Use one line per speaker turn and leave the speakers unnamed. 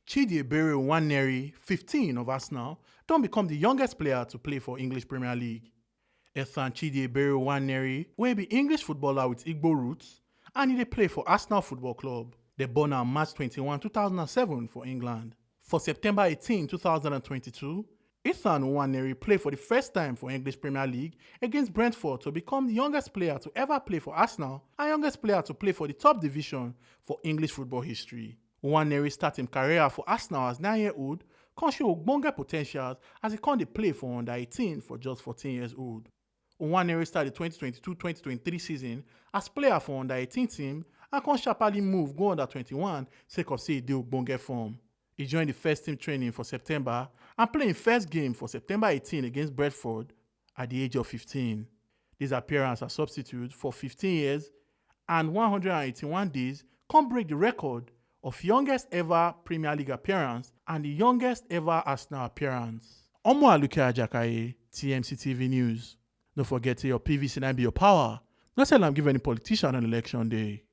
Chidibere Nwaneri, 15 of Arsenal, don't become the youngest player to play for English Premier League. Ethan Chidibere Nwaneri will be English footballer with Igbo roots and he dey play for Arsenal Football Club. They born on March 21, 2007 for England. For September 18, 2022, Ethan Nwaneri played for the first time for English Premier League against Brentford to become the youngest player to ever play for Arsenal and youngest player to play for the top division for English football history. Nwaneri started his career for Arsenal as 9-year-old, can show ogbonge potentials as he can play for under 18 for just 14 years old. Nwaneri started the 2022-2023 season as player for under 18 team and can sharply move go under 21 sake of say he dey ogbonge form. He joined the first team training for September and played his first game for September 18 against Brentford at the age of 15. This appearance as substitute for 15 years and 181 days can break the record of youngest ever Premier League appearance and the youngest ever Arsenal appearance. Omo Aluke Ajakaye, TMC TV News. Don't forget your PVC and be your power. Don't tell them give any politician on election day.